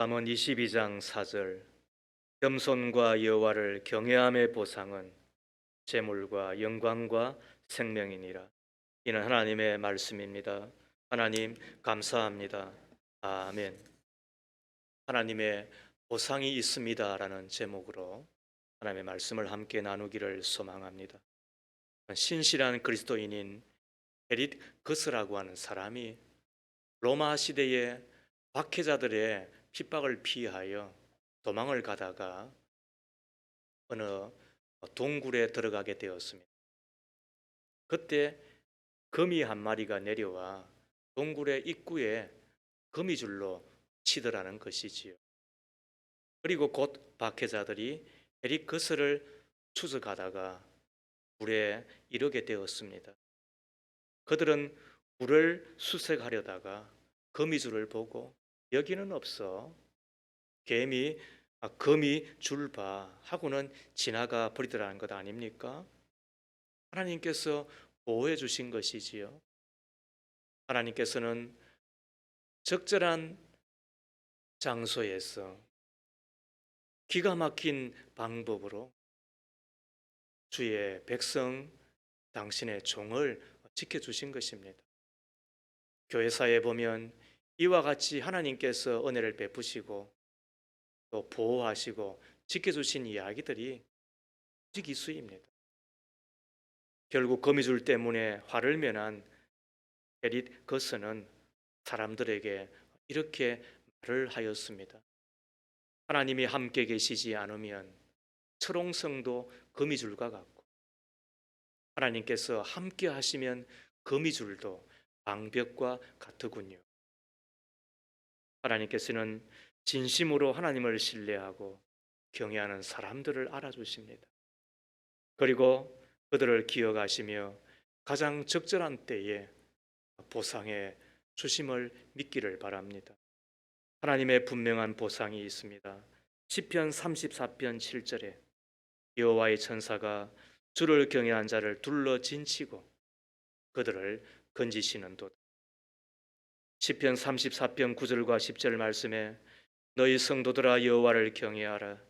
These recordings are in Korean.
잠언 22장 4절 겸손과 여호와를 경외함의 보상은 재물과 영광과 생명이니라. 이는 하나님의 말씀입니다. 하나님 감사합니다. 아멘. 하나님의 보상이 있습니다라는 제목으로 하나님의 말씀을 함께 나누기를 소망합니다. 신실한 그리스도인인 에릿 거스라고 하는 사람이 로마 시대의 박해자들의 핍박을 피하여 도망을 가다가 어느 동굴에 들어가게 되었습니다. 그때 거미 한 마리가 내려와 동굴의 입구에 거미줄로 치더라는 것이지요. 그리고 곧 박해자들이 에릭 거스를 추적하다가 굴에 이르게 되었습니다. 그들은 굴을 수색하려다가 거미줄을 보고 여기는 없어 개미 거미 줄봐 하고는 지나가 버리더라는 것 아닙니까? 하나님께서 보호해 주신 것이지요. 하나님께서는 적절한 장소에서 기가 막힌 방법으로 주의 백성 당신의 종을 지켜주신 것입니다. 교회사에 보면 이와 같이 하나님께서 은혜를 베푸시고 또 보호하시고 지켜주신 이야기들이 지기수입니다. 결국 거미줄 때문에 화를 면한 에릿 거스는 사람들에게 이렇게 말을 하였습니다. 하나님이 함께 계시지 않으면 철옹성도 거미줄과 같고 하나님께서 함께 하시면 거미줄도 방벽과 같으군요. 하나님께서는 진심으로 하나님을 신뢰하고 경외하는 사람들을 알아주십니다. 그리고 그들을 기억하시며 가장 적절한 때에 보상해 주심을 믿기를 바랍니다. 하나님의 분명한 보상이 있습니다. 시편 34편 7절에 여호와의 천사가 주를 경외한 자를 둘러 진치고 그들을 건지시는도다. 시편 34편 9절과 10절 말씀에 너희 성도들아 여호와를 경외하라.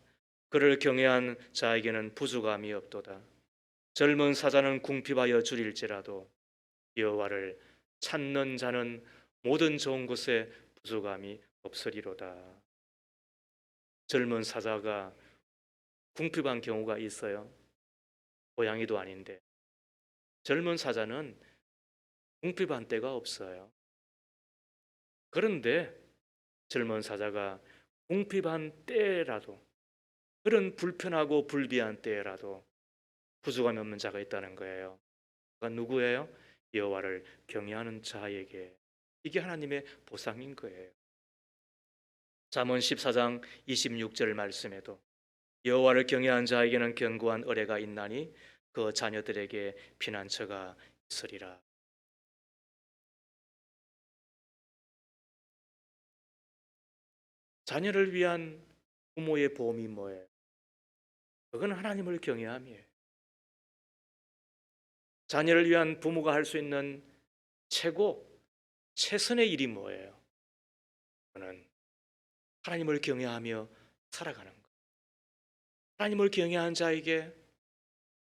그를 경외한 자에게는 부족함이 없도다. 젊은 사자는 궁핍하여 줄일지라도 여호와를 찾는 자는 모든 좋은 것에 부족함이 없으리로다. 젊은 사자가 궁핍한 경우가 있어요. 고양이도 아닌데 젊은 사자는 궁핍한 때가 없어요. 그런데 젊은 사자가 궁핍한 때라도 그런 불편하고 불비한 때라도 부족함이 없는 자가 있다는 거예요. 그가 누구예요? 여호와를 경외하는 자에게. 이게 하나님의 보상인 거예요. 잠언 14장 26절 말씀에도 여호와를 경외하는 자에게는 견고한 의뢰가 있나니 그 자녀들에게 피난처가 있으리라. 자녀를 위한 부모의 보험이 뭐예요? 그건 하나님을 경외함이에요. 자녀를 위한 부모가 할 수 있는 최선의 일이 뭐예요? 그는 하나님을 경외하며 살아가는 것. 하나님을 경외한 자에게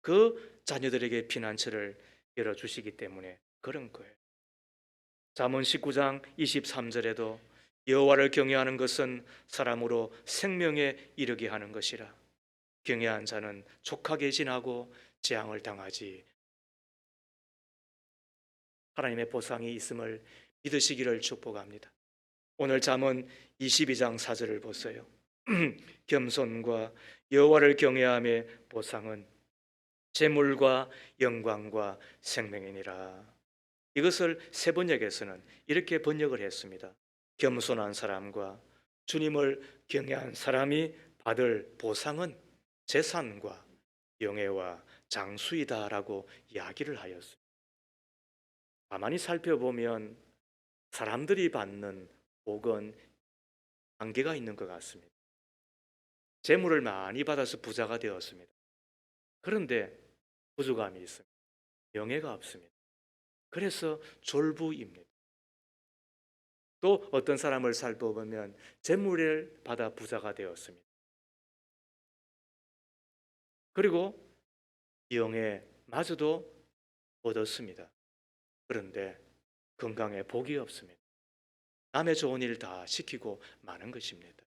그 자녀들에게 피난처를 열어주시기 때문에 그런 거예요. 잠언 19장 23절에도 여호와를 경외하는 것은 사람으로 생명에 이르게 하는 것이라. 경외한 자는 족하게 지나고 재앙을 당하지. 하나님의 보상이 있음을 믿으시기를 축복합니다. 오늘 잠언 22장 4절을 보세요. 겸손과 여호와를 경외함의 보상은 재물과 영광과 생명이니라. 이것을 세번역에서는 이렇게 번역을 했습니다. 겸손한 사람과 주님을 경외한 사람이 받을 보상은 재산과 영예와 장수이다라고 이야기를 하였습니다. 가만히 살펴보면 사람들이 받는 복은 한계가 있는 것 같습니다. 재물을 많이 받아서 부자가 되었습니다. 그런데 부족함이 있습니다. 명예가 없습니다. 그래서 졸부입니다. 또 어떤 사람을 살펴보면 재물을 받아 부자가 되었습니다. 그리고 영에 마저도 얻었습니다. 그런데 건강에 복이 없습니다. 남의 좋은 일 다 시키고 마는 것입니다.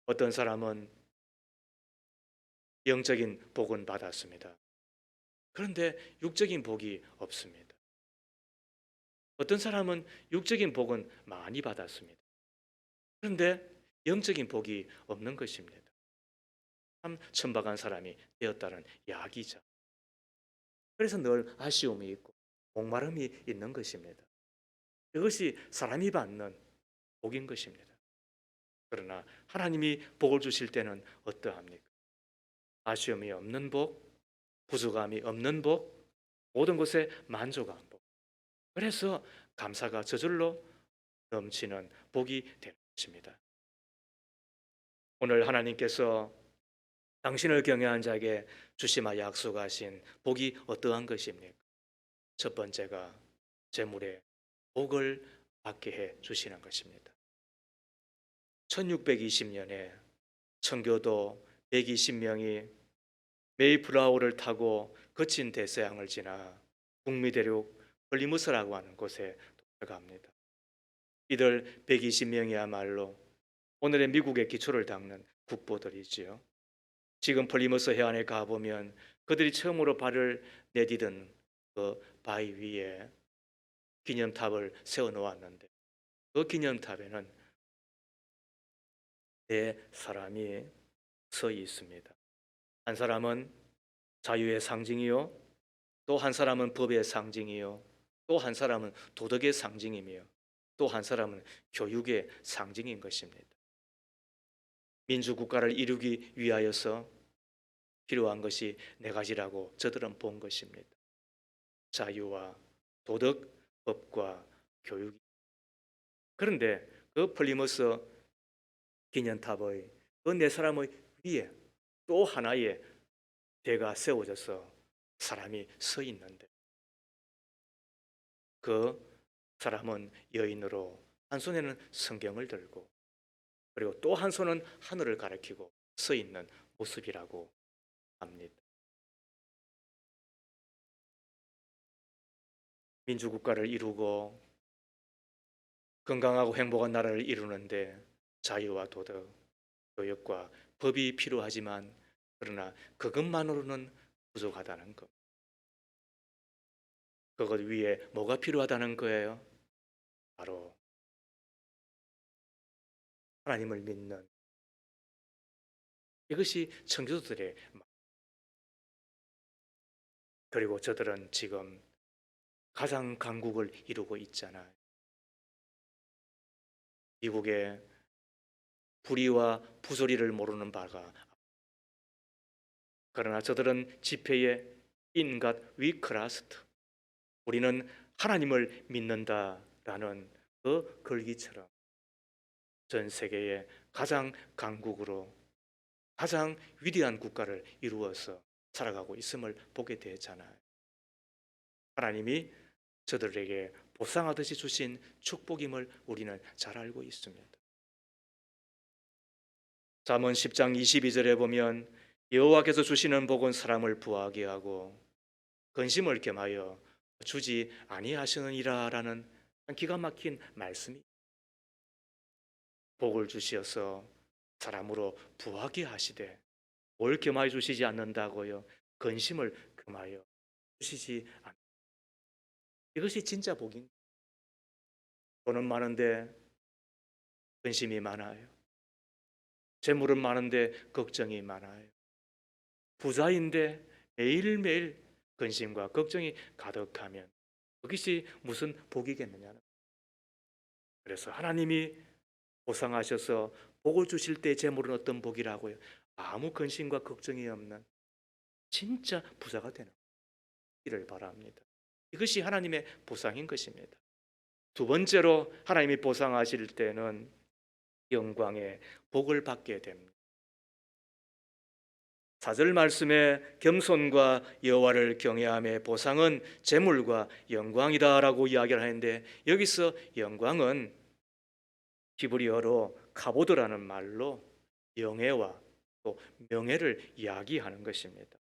어떤 사람은 영적인 복은 받았습니다. 그런데 육적인 복이 없습니다. 어떤 사람은 육적인 복은 많이 받았습니다. 그런데 영적인 복이 없는 것입니다. 참 천박한 사람이 되었다는 이야기죠. 그래서 늘 아쉬움이 있고 목마름이 있는 것입니다. 이것이 사람이 받는 복인 것입니다. 그러나 하나님이 복을 주실 때는 어떠합니까? 아쉬움이 없는 복, 부족함이 없는 복, 모든 것에 만족한 복. 그래서 감사가 저절로 넘치는 복이 되는 것입니다. 오늘 하나님께서 당신을 경외한 자에게 주시마 약속하신 복이 어떠한 것입니까? 첫 번째가 재물의 복을 받게 해 주시는 것입니다. 1620년에 청교도 120명이 메이플라워를 타고 거친 대서양을 지나 북미 대륙 플리무스라고 하는 곳에 도착합니다. 이들 120명이야말로 오늘의 미국의 기초를 닦는 국보들이지요. 지금 플리머스 해안에 가보면 그들이 처음으로 발을 내디딘 그 바위 위에 기념탑을 세워 놓았는데 그 기념탑에는 네 사람이 서 있습니다. 한 사람은 자유의 상징이요, 또 한 사람은 법의 상징이요, 또 한 사람은 도덕의 상징이며 또 한 사람은 교육의 상징인 것입니다. 민주국가를 이루기 위하여서 필요한 것이 네 가지라고 저들은 본 것입니다. 자유와 도덕, 법과 교육. 그런데 그 플리머스 기념탑의 그 네 사람의 위에 또 하나의 대가 세워져서 사람이 서 있는데 그 사람은 여인으로 한 손에는 성경을 들고 그리고 또 한 손은 하늘을 가리키고 서 있는 모습이라고 합니다. 민주국가를 이루고 건강하고 행복한 나라를 이루는데 자유와 도덕, 교육과 법이 필요하지만 그러나 그것만으로는 부족하다는 것. 그것 위에 뭐가 필요하다는 거예요? 바로 하나님을 믿는 이것이 청교도들의 그리고 저들은 지금 가장 강국을 이루고 있잖아요. 미국의 불의와 부조리를 모르는 바가 그러나 저들은 집회에 인갓 위크라스트 우리는 하나님을 믿는다라는 그 글귀처럼 전 세계의 가장 강국으로 가장 위대한 국가를 이루어서 살아가고 있음을 보게 되잖아요. 하나님이 저들에게 보상하듯이 주신 축복임을 우리는 잘 알고 있습니다. 잠언 10장 22절에 보면 여호와께서 주시는 복은 사람을 부하게 하고 근심을 겸하여 주지 아니하시느니라라는 기가 막힌 말씀이 복을 주시어서 사람으로 부하게 하시되 뭘 겸하여 주시지 않는다고요? 근심을 겸하여 주시지 않. 이것이 진짜 복인. 돈은 많은데 근심이 많아요. 재물은 많은데 걱정이 많아요. 부자인데 매일매일 근심과 걱정이 가득하면 그것이 무슨 복이겠느냐는. 그래서 하나님이 보상하셔서 복을 주실 때 재물은 어떤 복이라고요? 아무 근심과 걱정이 없는 진짜 부자가 되는 일을 바랍니다. 이것이 하나님의 보상인 것입니다. 두 번째로 하나님이 보상하실 때는 영광의 복을 받게 됩니다. 4절 말씀에 겸손과 여호와를 경외함의 보상은 재물과 영광이다라고 이야기를 하는데, 여기서 영광은 히브리어로 카보드라는 말로 영예와 또 명예를 이야기하는 것입니다.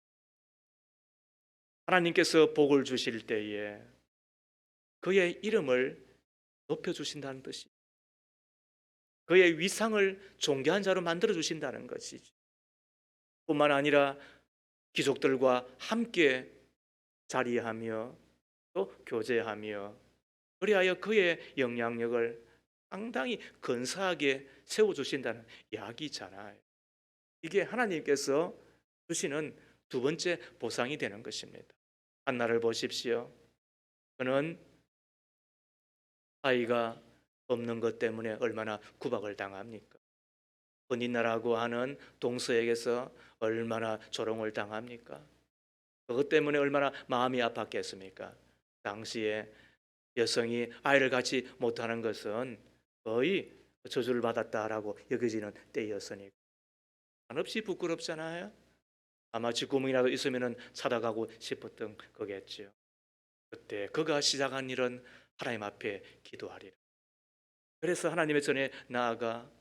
하나님께서 복을 주실 때에 그의 이름을 높여주신다는 뜻이, 그의 위상을 존귀한 자로 만들어 주신다는 것이죠. 뿐만 아니라 귀족들과 함께 자리하며 또 교제하며, 그리하여 그의 영향력을 상당히 근사하게 세워주신다는 이야기잖아요. 이게 하나님께서 주시는 두 번째 보상이 되는 것입니다. 한나를 보십시오. 그는 아이가 없는 것 때문에 얼마나 구박을 당합니까? 은인나라고 하는 동서에게서 얼마나 조롱을 당합니까? 그것 때문에 얼마나 마음이 아팠겠습니까? 당시에 여성이 아이를 갖지 못하는 것은 거의 저주를 받았다라고 여겨지는 때였으니까 한없이 부끄럽잖아요. 아마 쥐구멍이라도 있으면 찾아가고 싶었던 거겠죠. 그때 그가 시작한 일은 하나님 앞에 기도하리라. 그래서 하나님의 전에 나아가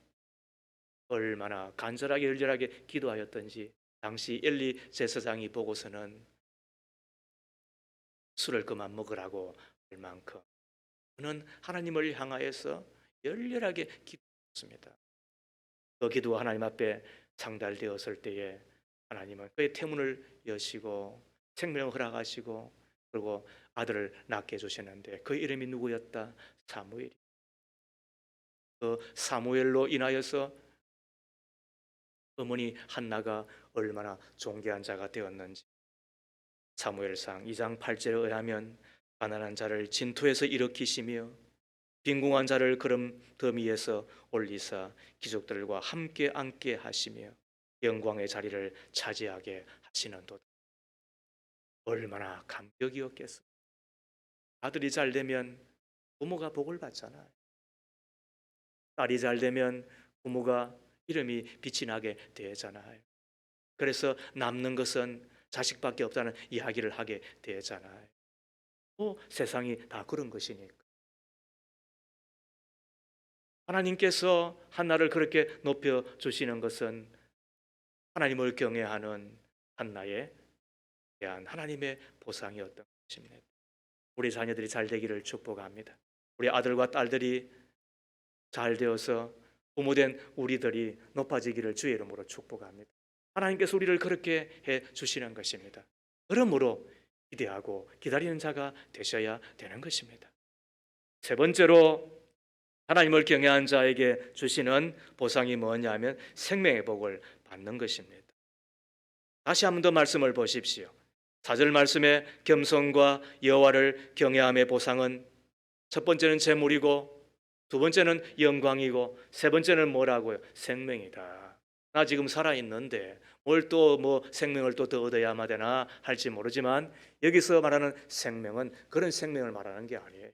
얼마나 간절하게 열렬하게 기도하였던지, 당시 엘리 제사장이 보고서는 술을 그만 먹으라고 할 만큼 그는 하나님을 향하여서 열렬하게 기도했습니다. 그 기도가 하나님 앞에 상달되었을 때에 하나님은 그의 태문을 여시고 생명을 허락하시고, 그리고 아들을 낳게 해주셨는데 그 이름이 누구였다? 사무엘. 그 사무엘로 인하여서 어머니 한나가 얼마나 존귀한 자가 되었는지, 사무엘상 2장 8절에 의하면 가난한 자를 진토에서 일으키시며 빈궁한 자를 그름 위에서 올리사 귀족들과 함께 앉게 하시며 영광의 자리를 차지하게 하시는도다. 얼마나 감격이었겠어. 아들이 잘 되면 부모가 복을 받잖아요. 딸이 잘 되면 부모가 이름이 빛이 나게 되잖아요. 그래서 남는 것은 자식밖에 없다는 이야기를 하게 되잖아요. 세상이 다 그런 것이니까. 하나님께서 한나를 그렇게 높여 주시는 것은 하나님을 경외하는 한나에 대한 하나님의 보상이었던 것입니다. 우리 자녀들이 잘 되기를 축복합니다. 우리 아들과 딸들이 잘 되어서 부모된 우리들이 높아지기를 주의 이름으로 축복합니다. 하나님께서 우리를 그렇게 해 주시는 것입니다. 그러므로 기대하고 기다리는 자가 되셔야 되는 것입니다. 세 번째로 하나님을 경외한 자에게 주시는 보상이 뭐냐면 생명의 복을 받는 것입니다. 다시 한 번 더 말씀을 보십시오. 4절 말씀에 겸손과 여호와를 경외함의 보상은 첫 번째는 재물이고, 두 번째는 영광이고, 세 번째는 뭐라고요? 생명이다. 나 지금 살아있는데 뭘 또 생명을 또 더 얻어야만 되나 할지 모르지만, 여기서 말하는 생명은 그런 생명을 말하는 게 아니에요.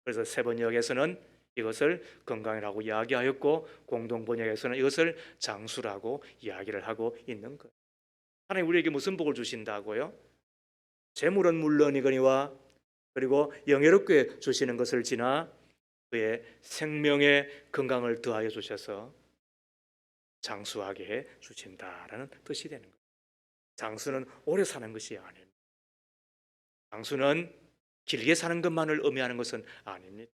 그래서 세 번역에서는 이것을 건강이라고 이야기하였고, 공동 번역에서는 이것을 장수라고 이야기를 하고 있는 거예요. 하나님 우리에게 무슨 복을 주신다고요? 재물은 물론이거니와 그리고 영예롭게 주시는 것을 지나 그의 생명의 건강을 더하여 주셔서 장수하게 해 주신다라는 뜻이 되는 거예요. 장수는 오래 사는 것이 아닙니다. 장수는 길게 사는 것만을 의미하는 것은 아닙니다.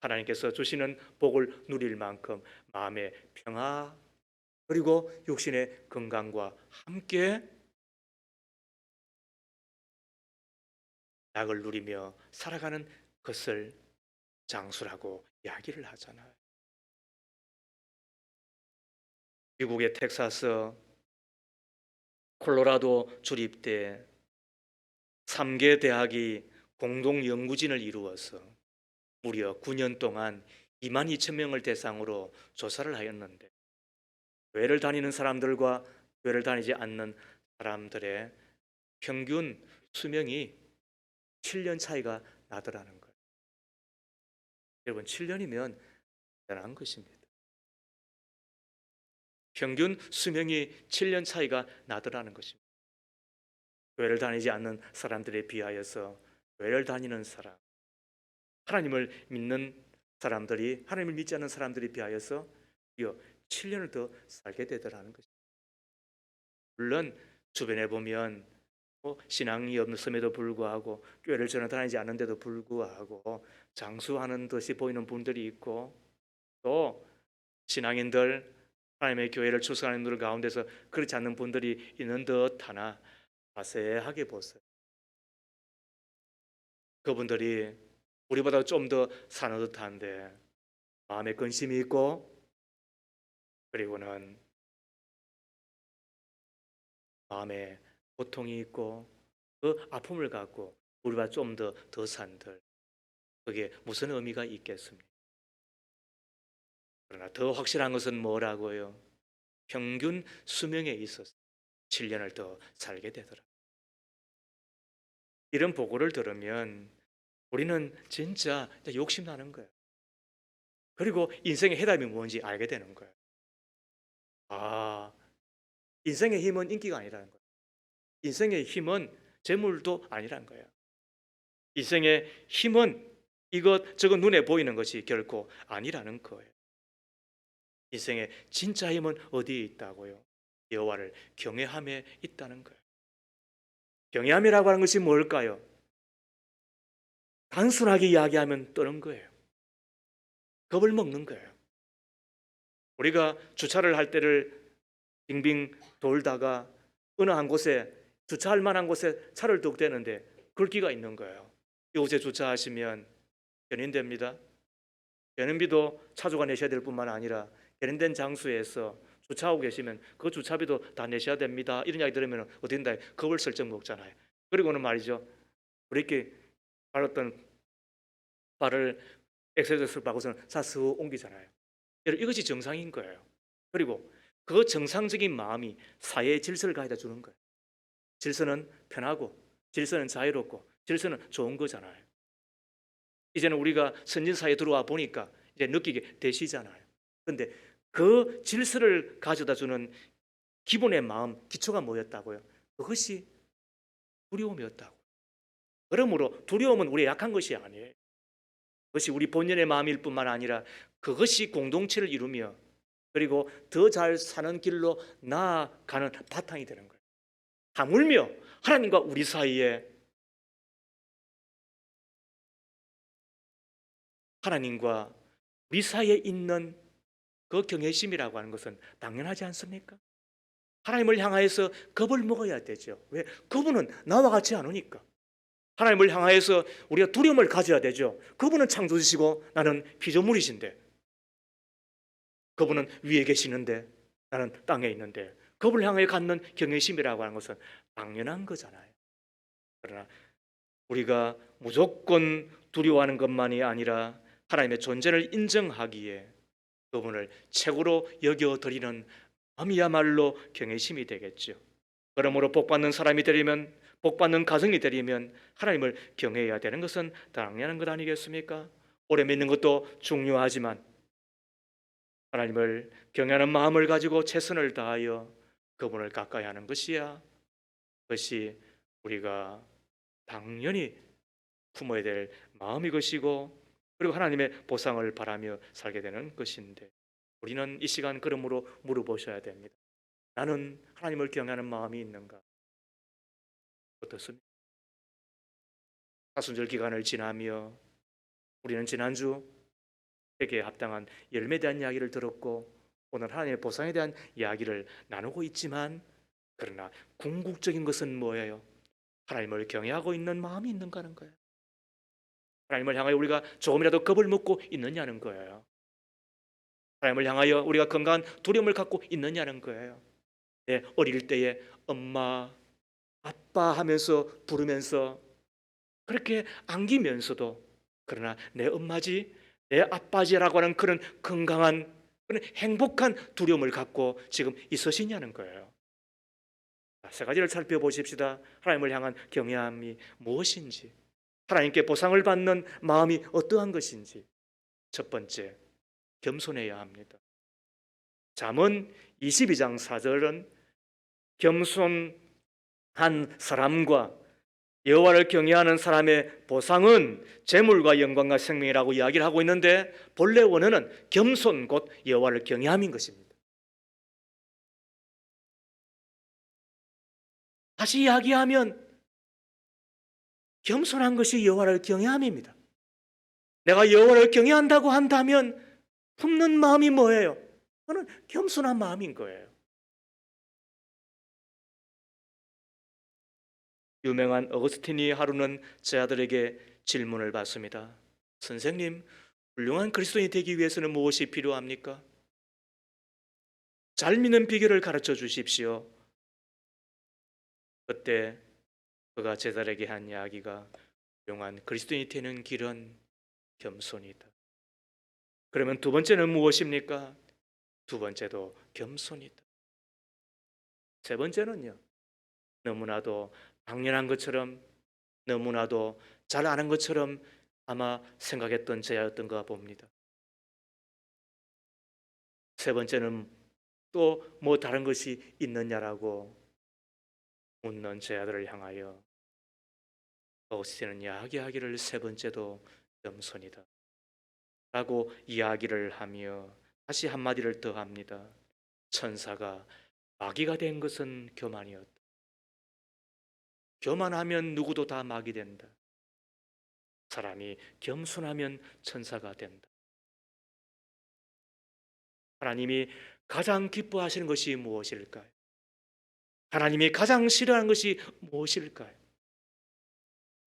하나님께서 주시는 복을 누릴 만큼 마음의 평화 그리고 육신의 건강과 함께 낙을 누리며 살아가는 것을 장수라고 이야기를 하잖아요. 미국의 텍사스 콜로라도 주립대 3개 대학이 공동 연구진을 이루어서 무려 9년 동안 2만 2천 명을 대상으로 조사를 하였는데, 교회를 다니는 사람들과 교회를 다니지 않는 사람들의 평균 수명이 7년 차이가 나더라는 거예요. 여러분 7년이면 대단한 것입니다. 평균 수명이 7년 차이가 나더라는 것입니다. 교회를 다니지 않는 사람들에 비하여서 교회를 다니는 사람, 하나님을 믿는 사람들이, 하나님을 믿지 않는 사람들에 비하여서 7년을 더 살게 되더라는 것입니다. 물론 주변에 보면 신앙이 없음에도 불구하고 교회를 전혀 다니지 않는데도 불구하고 장수하는 듯이 보이는 분들이 있고, 또 신앙인들, 하나님의 교회를 출석하는 분들 가운데서 그렇지 않는 분들이 있는 듯하나 자세하게 보세요. 그분들이 우리보다 좀 더 사는 듯한데 마음에 근심이 있고, 그리고는 마음에 고통이 있고 그 아픔을 갖고 우리보다 좀 더 산들, 그게 무슨 의미가 있겠습니까? 그러나 더 확실한 것은 뭐라고요? 평균 수명에 있어서 7년을 더 살게 되더라. 이런 보고를 들으면 우리는 진짜 욕심나는 거예요. 그리고 인생의 해답이 뭔지 알게 되는 거예요. 아, 인생의 힘은 인기가 아니라는 거예요. 인생의 힘은 재물도 아니라는 거예요. 인생의 힘은 이것저것 눈에 보이는 것이 결코 아니라는 거예요. 인생의 진짜 힘은 어디에 있다고요? 여호와를 경외함에 있다는 거예요. 경외함이라고 하는 것이 뭘까요? 단순하게 이야기하면 떠는 거예요. 겁을 먹는 거예요. 우리가 주차를 할 때를 빙빙 돌다가 어느 한 곳에, 주차할 만한 곳에 차를 둑 대는데 긁기가 있는 거예요. 이곳에 주차하시면 견인됩니다. 견인비도 차주가 내셔야 될 뿐만 아니라 견인된 장소에서 주차하고 계시면 그 주차비도 다 내셔야 됩니다. 이런 이야기 들으면 어딘가 겁을 슬쩍 먹잖아요. 그리고는 말이죠, 우리 이렇게 밟았던 발을 엑셀레이터를 밟고서는 싹 옮기잖아요. 이것이 정상인 거예요. 그리고 그 정상적인 마음이 사회의 질서를 가져다 주는 거예요. 질서는 편하고, 질서는 자유롭고, 질서는 좋은 거잖아요. 이제는 우리가 선진사회에 들어와 보니까 이제 느끼게 되시잖아요. 그런데 그 질서를 가져다 주는 기본의 마음, 기초가 뭐였다고요? 그것이 두려움이었다고. 그러므로 두려움은 우리의 약한 것이 아니에요. 그것이 우리 본연의 마음일 뿐만 아니라 그것이 공동체를 이루며 그리고 더 잘 사는 길로 나아가는 바탕이 되는 거예요. 하물며 하나님과 우리 사이에, 하나님과 우리 사이에 있는 그 경외심이라고 하는 것은 당연하지 않습니까? 하나님을 향하여서 겁을 먹어야 되죠. 왜? 그분은 나와 같이 않으니까. 하나님을 향하여서 우리가 두려움을 가져야 되죠. 그분은 창조주시고 나는 피조물이신데, 그분은 위에 계시는데 나는 땅에 있는데, 그분을 향해 갖는 경외심이라고 하는 것은 당연한 거잖아요. 그러나 우리가 무조건 두려워하는 것만이 아니라 하나님의 존재를 인정하기에 그분을 최고로 여겨드리는 마음이야말로 경외심이 되겠죠. 그러므로 복받는 사람이 되려면, 복받는 가정이 되려면 하나님을 경외해야 되는 것은 당연한 것 아니겠습니까? 오래 믿는 것도 중요하지만 하나님을 경외하는 마음을 가지고 최선을 다하여 그분을 가까이 하는 것이야, 그것이 우리가 당연히 품어야 될 마음이 것이고, 그리고 하나님의 보상을 바라며 살게 되는 것인데, 우리는 이 시간 그러므로 물어보셔야 됩니다. 나는 하나님을 경외하는 마음이 있는가? 어떻습니까? 사순절 기간을 지나며 우리는 지난주 회개에 합당한 열매에 대한 이야기를 들었고, 오늘 하나님의 보상에 대한 이야기를 나누고 있지만, 그러나 궁극적인 것은 뭐예요? 하나님을 경외하고 있는 마음이 있는가 하는 거예요. 하나님을 향하여 우리가 조금이라도 겁을 먹고 있느냐는 거예요. 하나님을 향하여 우리가 건강한 두려움을 갖고 있느냐는 거예요. 내 어릴 때에 엄마, 아빠 하면서 부르면서 그렇게 안기면서도, 그러나 내 엄마지, 내 아빠지라고 하는 그런 건강한, 그런 행복한 두려움을 갖고 지금 있으시냐는 거예요. 세 가지를 살펴보십시다. 하나님을 향한 경외함이 무엇인지, 하나님께 보상을 받는 마음이 어떠한 것인지. 첫 번째, 겸손해야 합니다. 잠언 22장 4절은 겸손한 사람과 여호와를 경외하는 사람의 보상은 재물과 영광과 생명이라고 이야기를 하고 있는데, 본래 원어는 겸손 곧 여호와를 경외함인 것입니다. 다시 이야기하면 겸손한 것이 여호와를 경외함입니다. 내가 여호와를 경외한다고 한다면 품는 마음이 뭐예요? 그는 겸손한 마음인 거예요. 유명한 어거스틴이 하루는 제 아들에게 질문을 받습니다. 선생님, 훌륭한 그리스도인이 되기 위해서는 무엇이 필요합니까? 잘 믿는 비결을 가르쳐 주십시오. 그때 그가 제 아들에게 한 이야기가, 훌륭한 그리스도인이 되는 길은 겸손이다. 그러면 두 번째는 무엇입니까? 두 번째도 겸손이다. 세 번째는요, 너무나도 당연한 것처럼, 너무나도 잘 아는 것처럼 아마 생각했던 제야였던가 봅니다. 세 번째는 또 뭐 다른 것이 있느냐라고 묻는 제 아들을 향하여 어거스틴은 이야기하기를, 세 번째도 겸손이다 라고 이야기를 하며 다시 한마디를 더 합니다. 천사가 마귀가 된 것은 교만이었다. 교만하면 누구도 다 마귀 된다. 사람이 겸손하면 천사가 된다. 하나님이 가장 기뻐하시는 것이 무엇일까요? 하나님이 가장 싫어하는 것이 무엇일까요?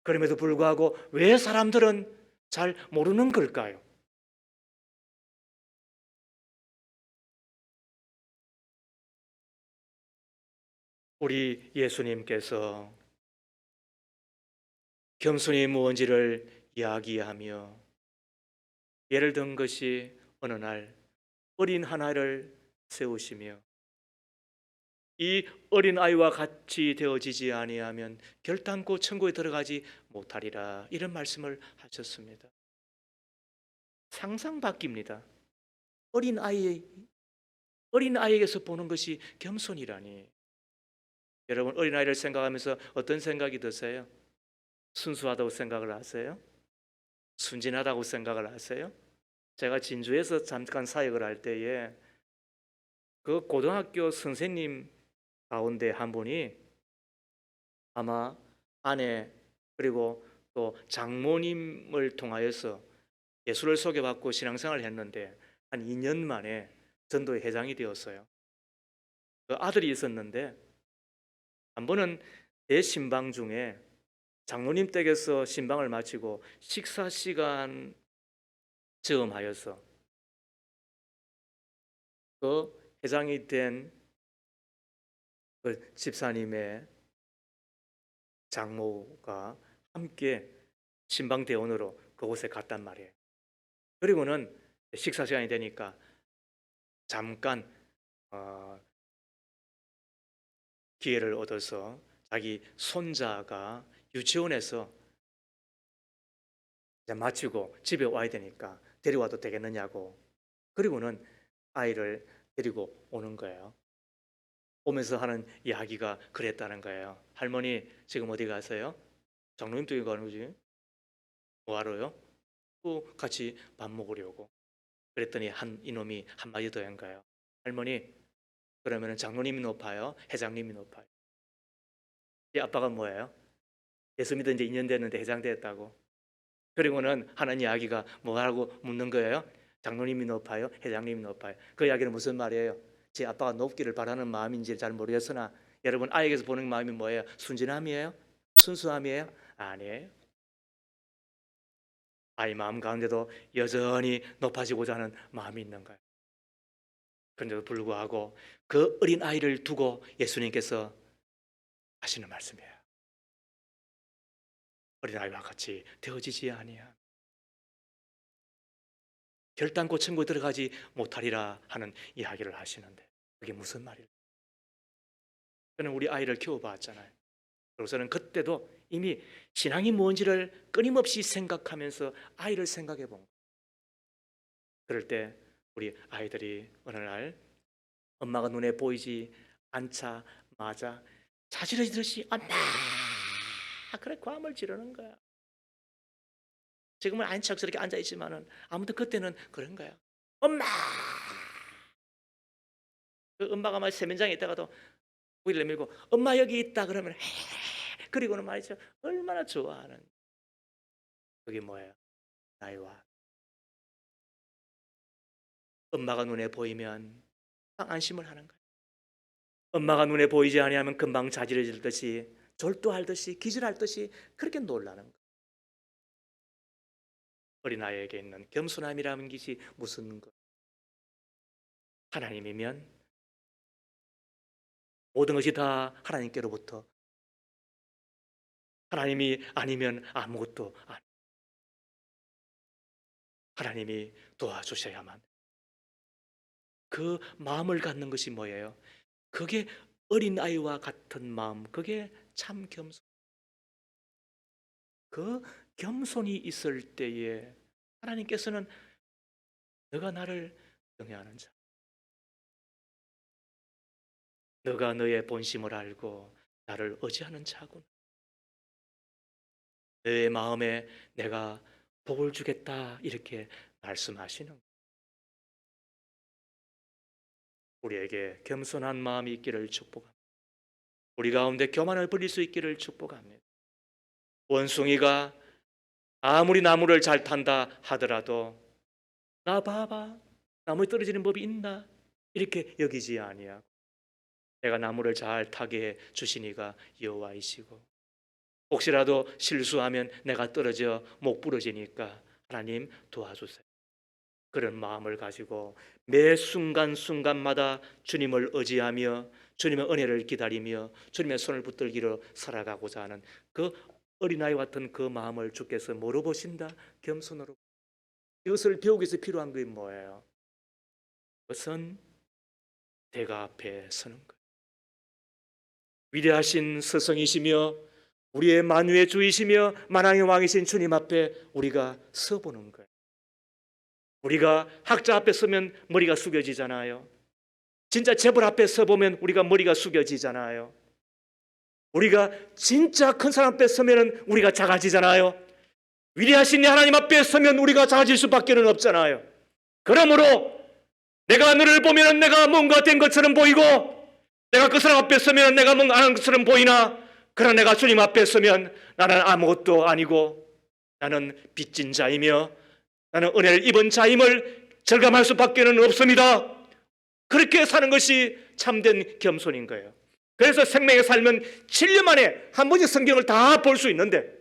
그럼에도 불구하고 왜 사람들은 잘 모르는 걸까요? 우리 예수님께서 겸손이 무엇인지를 이야기하며 예를 든 것이, 어느 날 어린 하나를 세우시며 이 어린 아이와 같이 되어지지 아니하면 결단코 천국에 들어가지 못하리라, 이런 말씀을 하셨습니다. 상상 바뀝니다. 어린아이에게서 보는 것이 겸손이라니. 여러분, 어린아이를 생각하면서 어떤 생각이 드세요? 순수하다고 생각을 하세요? 순진하다고 생각을 하세요? 제가 진주에서 잠깐 사역을 할 때에 그 고등학교 선생님 가운데 한 분이 아마 아내 그리고 또 장모님을 통하여서 예수를 소개받고 신앙생활을 했는데 한 2년 만에 전도회 회장이 되었어요. 그 아들이 있었는데 한 번은 내 신방 중에 장로님 댁에서 신방을 마치고 식사 시간 즈음하여서 그 회장이 된 그 집사님의 장모가 함께 신방 대원으로 그곳에 갔단 말이에요. 그리고는 식사 시간이 되니까 잠깐 기회를 얻어서 자기 손자가 유치원에서 이제 마치고 집에 와야 되니까 데려와도 되겠느냐고, 그리고는 아이를 데리고 오는 거예요. 오면서 하는 이야기가 그랬다는 거예요. 할머니, 지금 어디 가세요? 장로님 댁에 가는 거지. 뭐하러요? 또 같이 밥 먹으려고. 그랬더니 이놈이 한마디 더 한 거예요. 할머니, 그러면 장로님이 높아요? 회장님이 높아요? 이 아빠가 뭐예요? 예수 믿은 지 2년 됐는데 회장 됐다고. 그리고는 하는 이야기가 뭐라고 묻는 거예요? 장로님이 높아요? 회장님이 높아요? 그 이야기는 무슨 말이에요? 제 아빠가 높기를 바라는 마음인지 잘 모르겠으나, 여러분 아이에게서 보는 마음이 뭐예요? 순진함이에요? 순수함이에요? 아니에요. 아이 마음 가운데도 여전히 높아지고자 하는 마음이 있는 거예요. 그런데도 불구하고 그 어린 아이를 두고 예수님께서 하시는 말씀이에요. 어린 아이와 같이 되어지지 아니하면 결단코 천국에 들어가지 못하리라 하는 이야기를 하시는데, 그게 무슨 말일까요? 저는 우리 아이를 키워봤잖아요. 그래서는 그때도 이미 신앙이 뭔지를 끊임없이 생각하면서 아이를 생각해 본 거예요. 그럴 때 우리 아이들이 어느 날 엄마가 눈에 보이지 않자마자 자지러지듯이 엄마 그래 고함을 지르는 거야. 지금은 아닌 척 저렇게 앉아있지만은 아무튼 그때는 그런 거야. 엄마. 그 엄마가 막 세면장에 있다가도 고기를 내밀고 엄마 여기 있다 그러면 그리고는 말이죠 얼마나 좋아하는. 그게 뭐예요? 나이와 엄마가 눈에 보이면 안심을 하는 거예요. 엄마가 눈에 보이지 아니하면 금방 자지러질 듯이 졸도할 듯이 기절할 듯이 그렇게 놀라는 거예요. 어린아이에게 있는 겸손함이라는 것이 무슨 것? 하나님이면 모든 것이 다 하나님께로부터, 하나님이 아니면 아무것도 아니. 하나님이 도와주셔야만. 그 마음을 갖는 것이 뭐예요? 그게 어린아이와 같은 마음, 그게 참 겸손. 그 겸손이 있을 때에 하나님께서는 너가 나를 경외하는 자, 너가 너의 본심을 알고 나를 의지하는 자군. 너의 마음에 내가 복을 주겠다 이렇게 말씀하시는 거예요. 우리에게 겸손한 마음이 있기를 축복합니다. 우리 가운데 교만을 버릴 수 있기를 축복합니다. 원숭이가 아무리 나무를 잘 탄다 하더라도 나 봐봐 나무에 떨어지는 법이 있나 이렇게 여기지 아니하고 내가 나무를 잘 타게 해 주시니가 여호와이시고 혹시라도 실수하면 내가 떨어져 못 부러지니까 하나님 도와주세요. 그런 마음을 가지고 매 순간순간마다 주님을 의지하며 주님의 은혜를 기다리며 주님의 손을 붙들기로 살아가고자 하는 그 어린아이 같은 그 마음을 주께서 뭐로 보신다? 겸손으로. 이것을 배우기 위해서 필요한 게 뭐예요? 그것은 대가 앞에 서는 거예요. 위대하신 스승이시며 우리의 만유의 주이시며 만왕의 왕이신 주님 앞에 우리가 서보는 거예요. 우리가 학자 앞에 서면 머리가 숙여지잖아요. 진짜 재벌 앞에 서보면 우리가 머리가 숙여지잖아요. 우리가 진짜 큰 사람 앞에 서면 우리가 작아지잖아요. 위대하신 하나님 앞에 서면 우리가 작아질 수밖에 없잖아요. 그러므로 내가 너를 보면 내가 뭔가 된 것처럼 보이고 내가 그 사람 앞에 서면 내가 뭔가 하는 것처럼 보이나 그러나 내가 주님 앞에 서면 나는 아무것도 아니고 나는 빚진 자이며 나는 은혜를 입은 자임을 절감할 수밖에 없습니다. 그렇게 사는 것이 참된 겸손인 거예요. 그래서 생명의 삶은 7년 만에 한 번씩 성경을 다 볼 수 있는데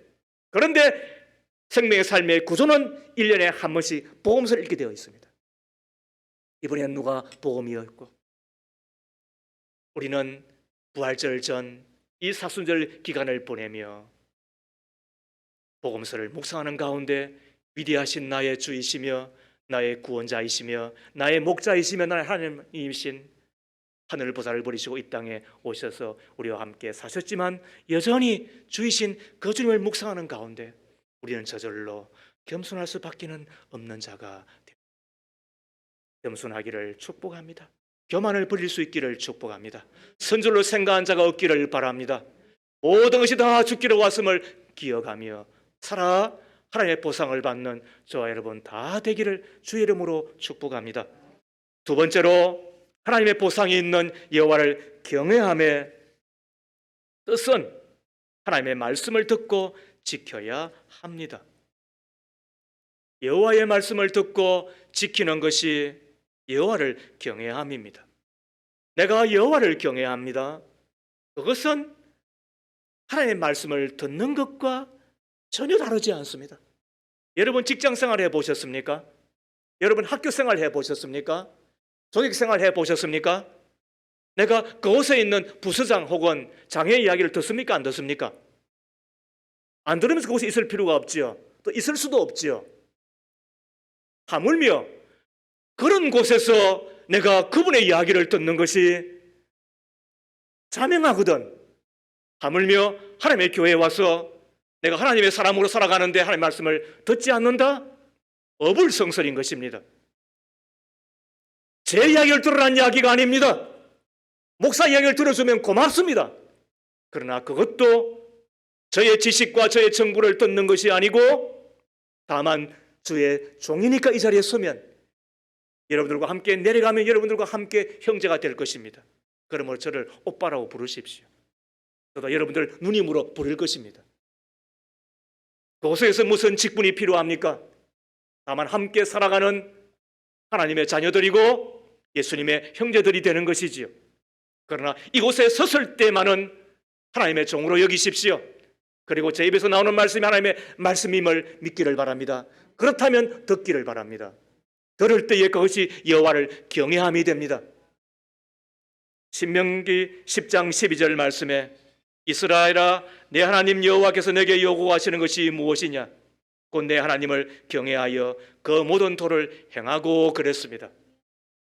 그런데 생명의 삶의 구조는 1년에 한 번씩 복음서를 읽게 되어 있습니다. 이번에는 누가 복음이었고 우리는 부활절 전 이 사순절 기간을 보내며 복음서를 묵상하는 가운데 위대하신 나의 주이시며 나의 구원자이시며 나의 목자이시며 나의 하나님이신 하늘보살을 버리시고 이 땅에 오셔서 우리와 함께 사셨지만 여전히 주이신 그 주님을 묵상하는 가운데 우리는 저절로 겸손할 수밖에 없는 자가 됩니다. 겸손하기를 축복합니다. 교만을 버릴 수 있기를 축복합니다. 선절로 생각한 자가 없기를 바랍니다. 모든 것이 다 죽기로 왔음을 기억하며 살아 하나님의 보상을 받는 저와 여러분 다 되기를 주의 이름으로 축복합니다. 두 번째로 하나님의 보상이 있는 여호와를 경외함의 뜻은 하나님의 말씀을 듣고 지켜야 합니다. 여호와의 말씀을 듣고 지키는 것이 여호와를 경외함입니다. 내가 여호와를 경외합니다. 그것은 하나님의 말씀을 듣는 것과 전혀 다르지 않습니다. 여러분 직장생활 해보셨습니까? 여러분 학교생활 해보셨습니까? 조직생활 해보셨습니까? 내가 그곳에 있는 부서장 혹은 장애 이야기를 듣습니까? 안 듣습니까? 안 들으면서 그곳에 있을 필요가 없지요. 또 있을 수도 없지요. 하물며 그런 곳에서 내가 그분의 이야기를 듣는 것이 자명하거든. 하물며 하나님의 교회에 와서 내가 하나님의 사람으로 살아가는데 하나님의 말씀을 듣지 않는다? 어불성설인 것입니다. 제 이야기를 들으라는 이야기가 아닙니다. 목사 이야기를 들어주면 고맙습니다. 그러나 그것도 저의 지식과 저의 정보를 듣는 것이 아니고 다만 주의 종이니까 이 자리에 서면 여러분들과 함께 내려가면 여러분들과 함께 형제가 될 것입니다. 그러므로 저를 오빠라고 부르십시오. 저도 여러분들 누님으로 부를 것입니다. 그곳에서 무슨 직분이 필요합니까? 다만 함께 살아가는 하나님의 자녀들이고 예수님의 형제들이 되는 것이지요. 그러나 이곳에 섰을 때만은 하나님의 종으로 여기십시오. 그리고 제 입에서 나오는 말씀이 하나님의 말씀임을 믿기를 바랍니다. 그렇다면 듣기를 바랍니다. 들을 때에 그것이 여호와를 경외함이 됩니다. 신명기 10장 12절 말씀에 이스라엘아 내 하나님 여호와께서 내게 요구하시는 것이 무엇이냐? 곧 내 하나님을 경외하여 그 모든 도를 행하고 그랬습니다.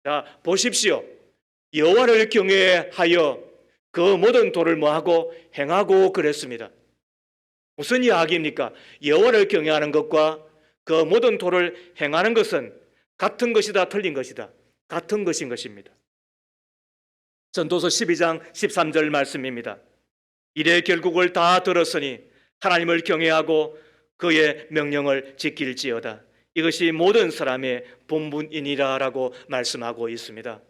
자, 보십시오. 여호와를 경외하여 그 모든 도를 뭐하고 행하고 그랬습니다. 무슨 이야기입니까? 여호와를 경외하는 것과 그 모든 도를 행하는 것은 같은 것이다, 틀린 것이다. 같은 것인 것입니다. 전도서 12장 13절 말씀입니다. 이래 결국을 다 들었으니 하나님을 경외하고 그의 명령을 지킬지어다. 이것이 모든 사람의 본분이니라라고 말씀하고 있습니다.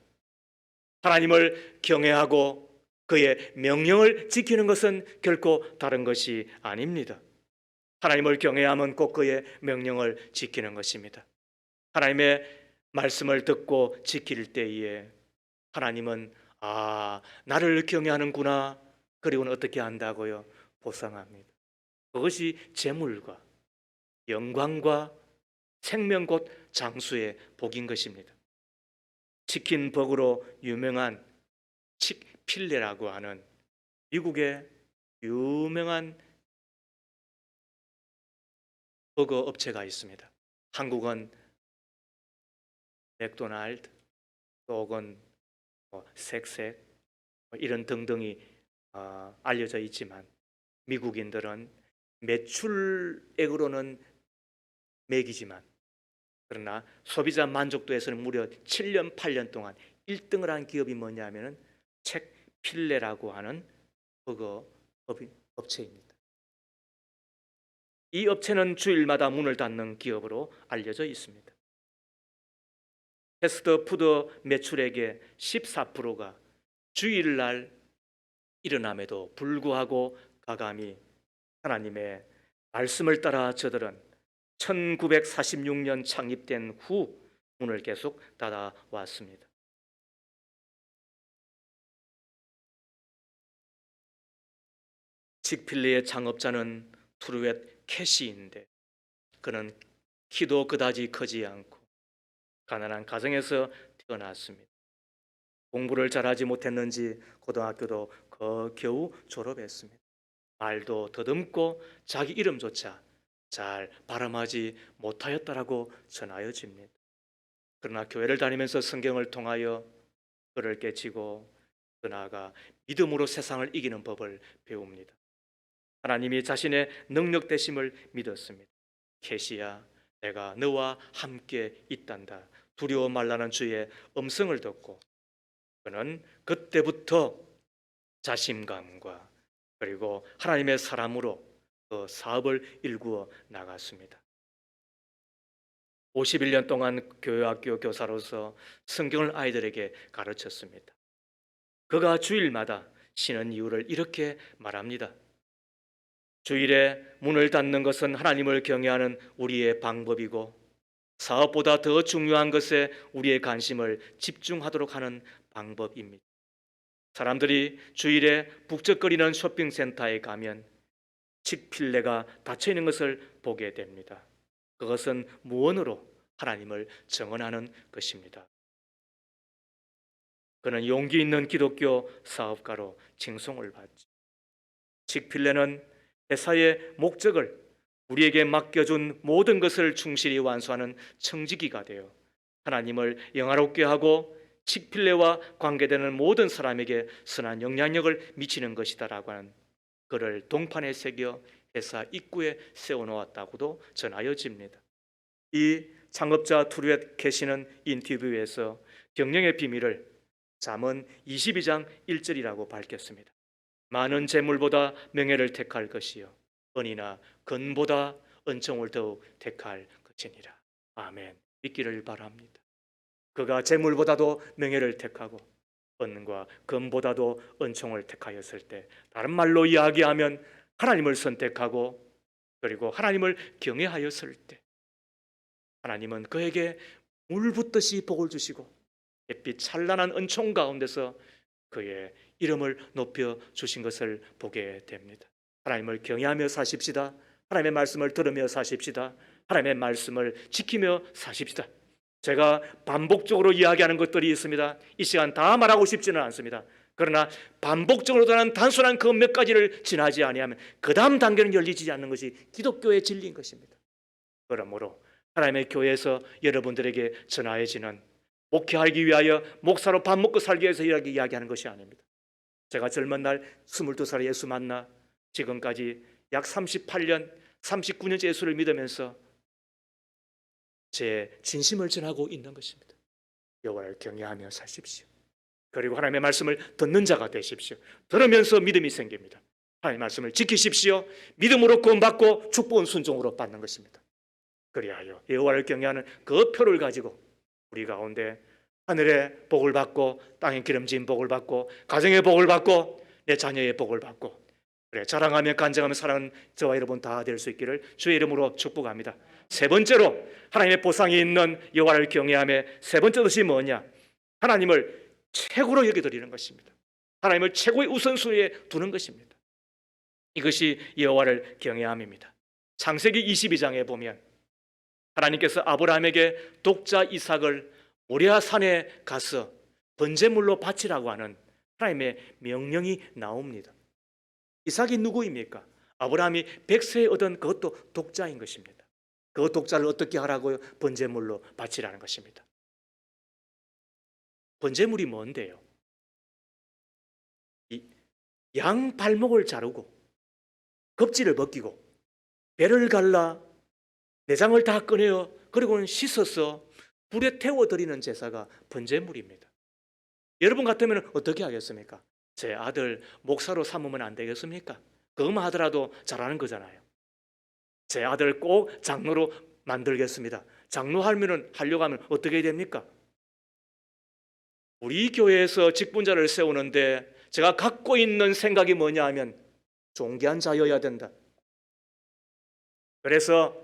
하나님을 경외하고 그의 명령을 지키는 것은 결코 다른 것이 아닙니다. 하나님을 경외하면 꼭 그의 명령을 지키는 것입니다. 하나님의 말씀을 듣고 지킬 때에 하나님은 나를 경외하는구나. 그리고는 어떻게 한다고요? 보상합니다. 그것이 재물과 영광과 생명 곧 장수의 복인 것입니다. 치킨 버거로 유명한 칙필레라고 하는 미국의 유명한 버거 업체가 있습니다. 한국은 맥도날드 혹은 색색 이런 등등이 알려져 있지만 미국인들은 매출액으로는 맥이지만 그러나 소비자 만족도에서는 무려 7년 8년 동안 1등을 한 기업이 뭐냐면은 칙필레라고 하는 버거 업체입니다. 이 업체는 주일마다 문을 닫는 기업으로 알려져 있습니다. 패스트푸드 매출액의 14%가 주일날 일어남에도 불구하고 가감히 하나님의 말씀을 따라 저들은 1946년 창립된 후 문을 계속 닫아왔습니다. 칙필레의 창업자는 트루엣 캐시인데 그는 키도 그다지 크지 않고 가난한 가정에서 태어났습니다. 공부를 잘하지 못했는지 고등학교도 겨우 졸업했습니다. 말도 더듬고 자기 이름조차 잘 발음하지 못하였다라고 전하여집니다. 그러나 교회를 다니면서 성경을 통하여 그를 깨치고 그 나아가 믿음으로 세상을 이기는 법을 배웁니다. 하나님이 자신의 능력 되심을 믿었습니다. 캐시야, 내가 너와 함께 있단다. 두려워 말라는 주의 음성을 듣고 그는 그때부터 자신감과 그리고 하나님의 사람으로 그 사업을 일구어 나갔습니다. 51년 동안 교회학교 교사로서 성경을 아이들에게 가르쳤습니다. 그가 주일마다 쉬는 이유를 이렇게 말합니다. 주일에 문을 닫는 것은 하나님을 경외하는 우리의 방법이고 사업보다 더 중요한 것에 우리의 관심을 집중하도록 하는 방법입니다. 사람들이 주일에 북적거리는 쇼핑센터에 가면 칙필레가 닫혀 있는 것을 보게 됩니다. 그것은 무언으로 하나님을 정언하는 것입니다. 그는 용기 있는 기독교 사업가로 칭송을 받죠. 칙필레는 회사의 목적을 우리에게 맡겨준 모든 것을 충실히 완수하는 청지기가 되어 하나님을 영화롭게 하고 칙필레와 관계되는 모든 사람에게 선한 영향력을 미치는 것이다라고 하는 그를 동판에 새겨 회사 입구에 세워놓았다고도 전하여집니다. 이 창업자 트루엣 캐시는 인터뷰에서 경영의 비밀을 잠언 22장 1절이라고 밝혔습니다. 많은 재물보다 명예를 택할 것이요 은이나 금보다 은총을 더욱 택할 것이니라. 아멘. 믿기를 바랍니다. 그가 재물보다도 명예를 택하고 은과 금보다도 은총을 택하였을 때, 다른 말로 이야기하면 하나님을 선택하고 그리고 하나님을 경외하였을 때, 하나님은 그에게 물 붓듯이 복을 주시고 햇빛 찬란한 은총 가운데서 그의 이름을 높여 주신 것을 보게 됩니다. 하나님을 경외하며 사십시다. 하나님의 말씀을 들으며 사십시다. 하나님의 말씀을 지키며 사십시다. 제가 반복적으로 이야기하는 것들이 있습니다. 이 시간 다 말하고 싶지는 않습니다. 그러나 반복적으로 드는 단순한 그 몇 가지를 지나지 아니하면 그 다음 단계는 열리지 않는 것이 기독교의 진리인 것입니다. 그러므로 하나님의 교회에서 여러분들에게 전하여지는 목회하기 위하여 목사로 밥 먹고 살기 위해서 이야기하는 것이 아닙니다. 제가 젊은 날 22살에 예수 만나 지금까지 약 38년, 39년째 예수를 믿으면서 제 진심을 전하고 있는 것입니다. 여호와를 경외하며 사십시오. 그리고 하나님의 말씀을 듣는 자가 되십시오. 들으면서 믿음이 생깁니다. 하나님의 말씀을 지키십시오. 믿음으로 구원받고 축복은 순종으로 받는 것입니다. 그리하여 여호와를 경외하는 그 표를 가지고 우리 가운데 하늘의 복을 받고 땅의 기름진 복을 받고 가정의 복을 받고 내 자녀의 복을 받고 그래 자랑하며 간증하며 사랑하는 저와 여러분 다 될 수 있기를 주의 이름으로 축복합니다. 세 번째로 하나님의 보상이 있는 여호와를 경외함의 세 번째 것이 뭐냐? 하나님을 최고로 여겨드리는 것입니다. 하나님을 최고의 우선순위에 두는 것입니다. 이것이 여호와를 경외함입니다. 창세기 22장에 보면 하나님께서 아브라함에게 독자 이삭을 모리아 산에 가서 번제물로 바치라고 하는 하나님의 명령이 나옵니다. 이삭이 누구입니까? 아브라함이 100세에 얻은 그것도 독자인 것입니다. 그 독자를 어떻게 하라고요? 번제물로 바치라는 것입니다. 번제물이 뭔데요? 양 발목을 자르고 겁지를 벗기고 배를 갈라 내장을 다 꺼내어 그리고는 씻어서 불에 태워드리는 제사가 번제물입니다. 여러분 같으면 어떻게 하겠습니까? 제 아들 목사로 삼으면 안 되겠습니까? 그것만 하더라도 잘하는 거잖아요. 제 아들 꼭 장로로 만들겠습니다. 장로 하려고 하면 어떻게 됩니까? 우리 교회에서 직분자를 세우는데 제가 갖고 있는 생각이 뭐냐 하면 존귀한 자여야 된다. 그래서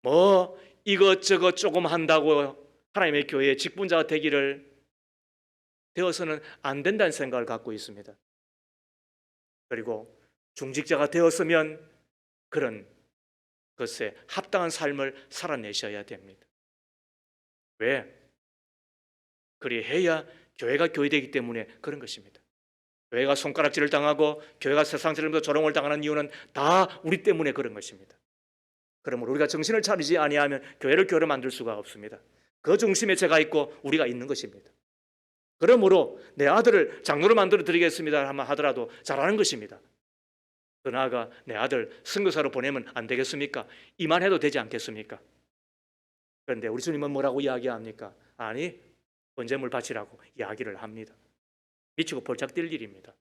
뭐 이것저것 조금 한다고 하나님의 교회의 직분자가 되어서는 안 된다는 생각을 갖고 있습니다. 그리고 중직자가 되었으면 그런 것에 합당한 삶을 살아내셔야 됩니다. 왜? 그리해야 교회가 교회되기 때문에 그런 것입니다. 교회가 손가락질을 당하고 교회가 세상처럼 조롱을 당하는 이유는 다 우리 때문에 그런 것입니다. 그러므로 우리가 정신을 차리지 아니하면 교회를 교회로 만들 수가 없습니다. 그 중심에 제가 있고 우리가 있는 것입니다. 그러므로 내 아들을 장로로 만들어 드리겠습니다 하더라도 잘하는 것입니다. 더 나아가 내 아들 선교사로 보내면 안 되겠습니까? 이만해도 되지 않겠습니까? 그런데 우리 주님은 뭐라고 이야기합니까? 아니, 번제물 바치라고 이야기를 합니다. 미치고 볼짝 뛸 일입니다.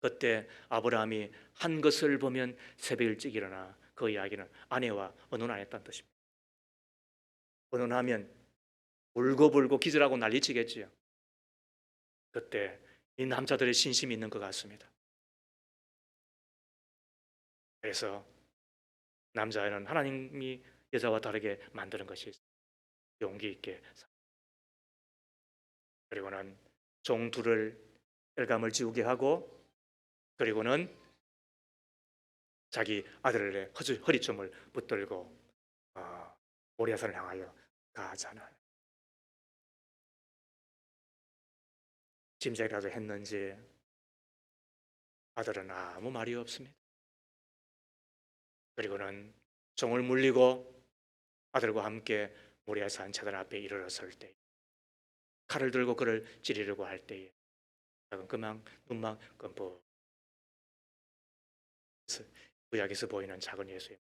그때 아브라함이 한 것을 보면 새벽 일찍 일어나 그 이야기는 아내와 언혼안 했다는 뜻입니다. 언혼하면 울고불고 기절하고 난리치겠지요. 그때 이 남자들의 신심이 있는 것 같습니다. 그래서 남자애는 하나님이 여자와 다르게 만드는 것이 용기 있게 그리고는 종 둘을 혈감을 지우게 하고 그리고는 자기 아들의 허리춤을 붙들고 모리아산을 향하여 가잖아요. 짐작이라도 했는지 아들은 아무 말이 없습니다. 그리고는 종을 물리고 아들과 함께 모리아산 제단 앞에 이르렀을 때 칼을 들고 그를 찌르려고 할 때에 그만 눈만 끔뻑 구약에서 보이는 작은 예수의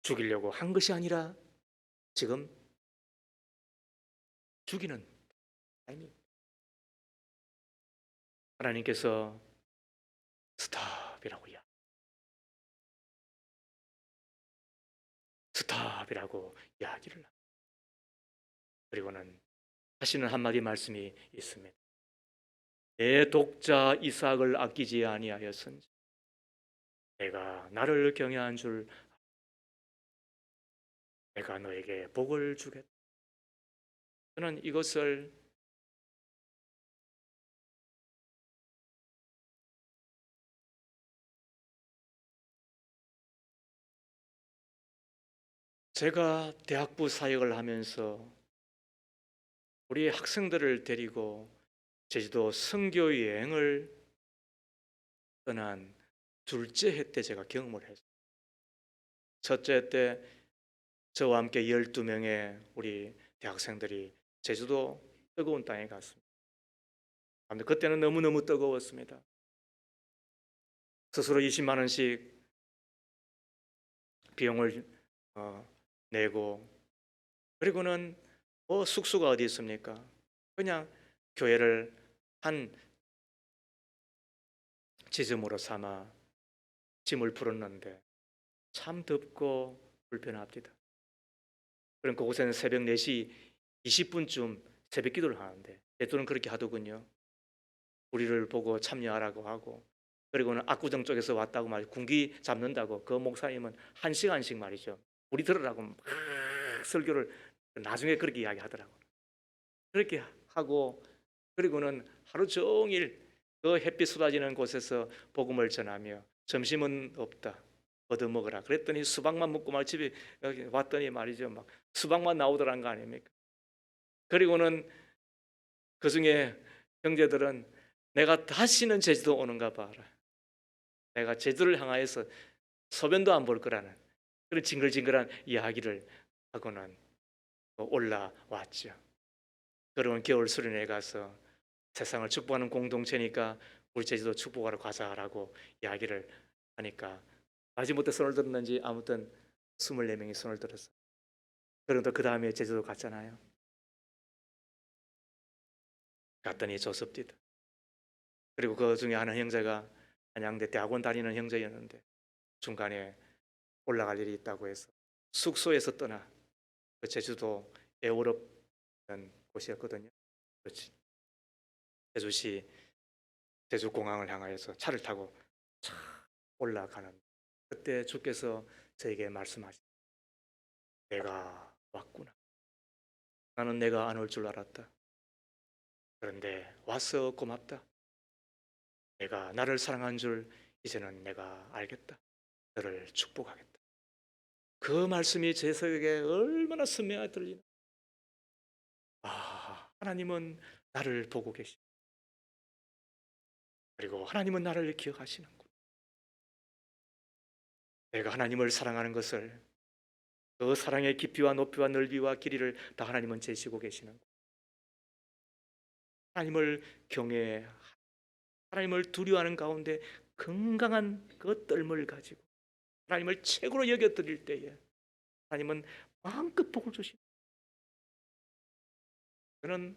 죽이려고 한 것이 아니라 지금 죽이는 타이밍. 하나님께서 스탑이라고 스탑이라고 이야기를 합니다. 그리고는 하시는 한마디 말씀이 있습니다. 내 독자 이삭을 아끼지 아니하였은지 내가 나를 경외한 줄 내가 너에게 복을 주겠다. 저는 이것을 제가 대학부 사역을 하면서 우리 학생들을 데리고 제주도 선교 여행을 떠난 둘째 해 때 제가 경험을 했어요. 첫째 해 때 저와 함께 12명의 우리 대학생들이 제주도 뜨거운 땅에 갔습니다. 근데 그때는 너무너무 뜨거웠습니다. 스스로 20만 원씩 비용을 내고, 그리고는 숙소가 어디 있습니까? 그냥 교회를 한 지점으로 삼아 짐을 풀었는데 참 덥고 불편합니다. 그럼 그곳에는 새벽 4시 20분쯤 새벽 기도를 하는데 대도는 그렇게 하더군요. 우리를 보고 참여하라고 하고, 그리고는 압구정 쪽에서 왔다고 말이죠. 군기 잡는다고 그 목사님은 1시간씩 말이죠. 우리 들으라고 막 설교를 나중에 그렇게 이야기하더라고요. 그렇게 하고, 그리고는 하루 종일 그 햇빛 쏟아지는 곳에서 복음을 전하며 점심은 없다, 얻어먹으라 그랬더니 수박만 먹고 막 집에 왔더니 말이죠, 막 수박만 나오더란 거 아닙니까? 그리고는 그중에 형제들은 내가 다시는 제주도 오는가 봐라, 내가 제주를 향하여서 소변도 안 볼 거라는 그런 징글징글한 이야기를 하고는 올라왔죠. 그러면 겨울 수련회 가서 세상을 축복하는 공동체니까 우리 제주도 축복하러 가자라고 이야기를 하니까 마지못해 손을 들었는지 아무튼 24명이 손을 들었어요. 그런데 그 다음에 제주도 갔잖아요. 갔더니 조섭디다. 그리고 그 중에 하는 형제가 한양대 대학원 다니는 형제였는데 중간에 올라갈 일이 있다고 해서 숙소에서 떠나 그 제주도 애월읍이라는 곳이었거든요. 그렇지. 제주시 제주공항을 향하여서 차를 타고 차 올라가는 그때 주께서 저에게 말씀하시죠. 내가 왔구나. 나는 내가 안 올 줄 알았다. 그런데 와서 고맙다. 내가 나를 사랑한 줄 이제는 내가 알겠다. 너를 축복하겠다. 그 말씀이 제 속에 얼마나 선명하게 들리나. 하나님은 나를 보고 계시. 그리고 하나님은 나를 기억하시는군. 내가 하나님을 사랑하는 것을, 그 사랑의 깊이와 높이와 넓이와 길이를 다 하나님은 제시고 계시는 것. 하나님을 경외, 하나님을 두려워하는 가운데 건강한 그 뜰을 가지고 하나님을 최고로 여겨 드릴 때에 하나님은 마음껏 복을 주십니다. 저는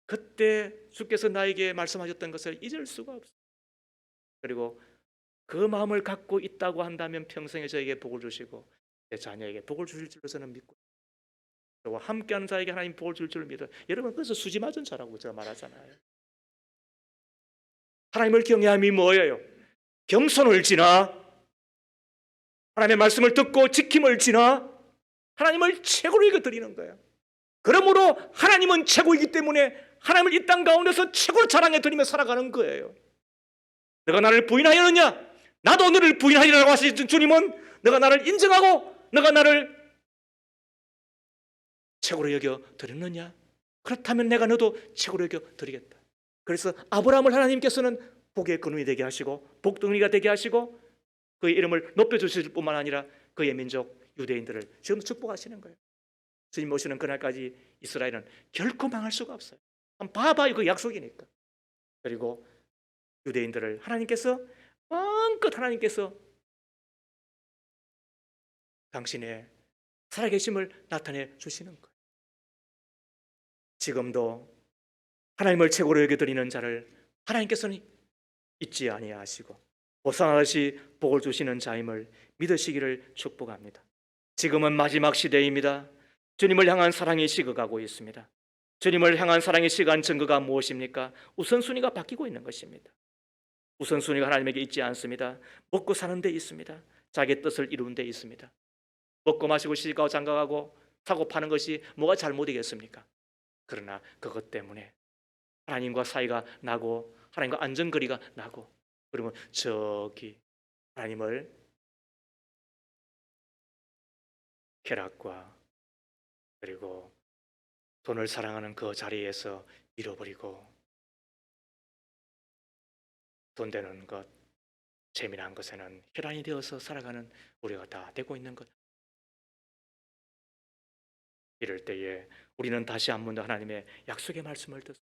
그때 주께서 나에게 말씀하셨던 것을 잊을 수가 없어요. 그리고 그 마음을 갖고 있다고 한다면 평생에 저에게 복을 주시고 내 자녀에게 복을 주실 줄로 저는 믿고, 저와 함께하는 자에게 하나님 복을 줄 줄 믿어요. 여러분, 그래서 수지 맞은 자라고 제가 말하잖아요. 하나님을 경외함이 뭐예요? 경손을 지나, 하나님의 말씀을 듣고 지킴을 지나 하나님을 최고로 여겨드리는 거예요. 그러므로 하나님은 최고이기 때문에 하나님을 이 땅 가운데서 최고로 자랑해 드리며 살아가는 거예요. 너가 나를 부인하였느냐? 나도 너를 부인하리라고 하신 주님은 너가 나를 인정하고 너가 나를 최고로 여겨 드렸느냐? 그렇다면 내가 너도 최고로 여겨 드리겠다. 그래서 아브라함을 하나님께서는 복의 근원이 되게 하시고 복덩이가 되게 하시고 그의 이름을 높여주실 뿐만 아니라 그의 민족 유대인들을 지금 축복하시는 거예요. 주님 오시는 그날까지 이스라엘은 결코 망할 수가 없어요. 한번 봐봐요. 그 약속이니까. 그리고 유대인들을 하나님께서 마음껏 하나님께서 당신의 살아계심을 나타내 주시는 거예요. 지금도 하나님을 최고로 여겨드리는 자를 하나님께서는 잊지 아니하시고 보상하시 복을 주시는 자임을 믿으시기를 축복합니다. 지금은 마지막 시대입니다. 주님을 향한 사랑이 식어가고 있습니다. 주님을 향한 사랑이 식은 증거가 무엇입니까? 우선순위가 바뀌고 있는 것입니다. 우선순위가 하나님에게 있지 않습니다. 먹고 사는 데 있습니다. 자기의 뜻을 이루는 데 있습니다. 먹고 마시고 시집가고 장가가고 사고 파는 것이 뭐가 잘못이겠습니까? 그러나 그것 때문에 하나님과 사이가 나고 하나님과 안전거리가 나고 그러면 저기 하나님을 쾌락과 그리고 돈을 사랑하는 그 자리에서 잃어버리고 돈 되는 것, 재미난 것에는 혈안이 되어서 살아가는 우리가 다 되고 있는 것. 이럴 때에 우리는 다시 한 번 더 하나님의 약속의 말씀을 듣습니다.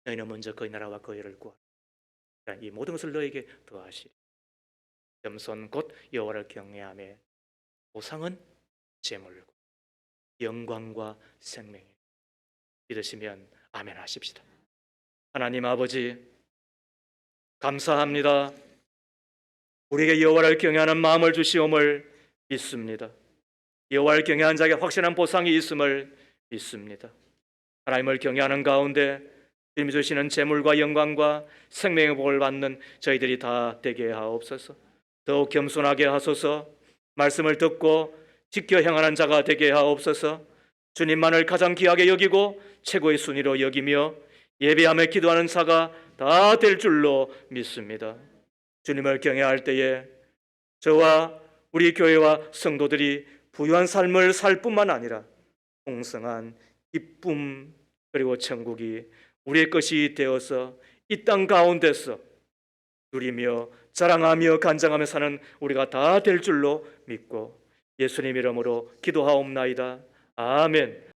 너희는 먼저 그의 나라와 그의 의를 구하라. 이 모든 것을 너에게 더하시리. 겸손 곧 여호와를 경외하며 보상은 재물과 영광과 생명이 믿으시면 아멘 하십시다. 하나님 아버지 감사합니다. 우리에게 여호와를 경외하는 마음을 주시옴을 믿습니다. 여호와를 경외하는 자에게 확실한 보상이 있음을 믿습니다. 하나님을 경외하는 가운데 주님이 주시는 재물과 영광과 생명의 복을 받는 저희들이 다 되게 하옵소서. 더욱 겸손하게 하소서. 말씀을 듣고 지켜 행하는 자가 되게 하옵소서. 주님만을 가장 귀하게 여기고 최고의 순위로 여기며 예배하며 기도하는 자가 다 될 줄로 믿습니다. 주님을 경외할 때에 저와 우리 교회와 성도들이 부유한 삶을 살 뿐만 아니라 풍성한 기쁨 그리고 천국이 우리의 것이 되어서 이 땅 가운데서 누리며 자랑하며 간장하며 사는 우리가 다 될 줄로 믿고 예수님 이름으로 기도하옵나이다. 아멘.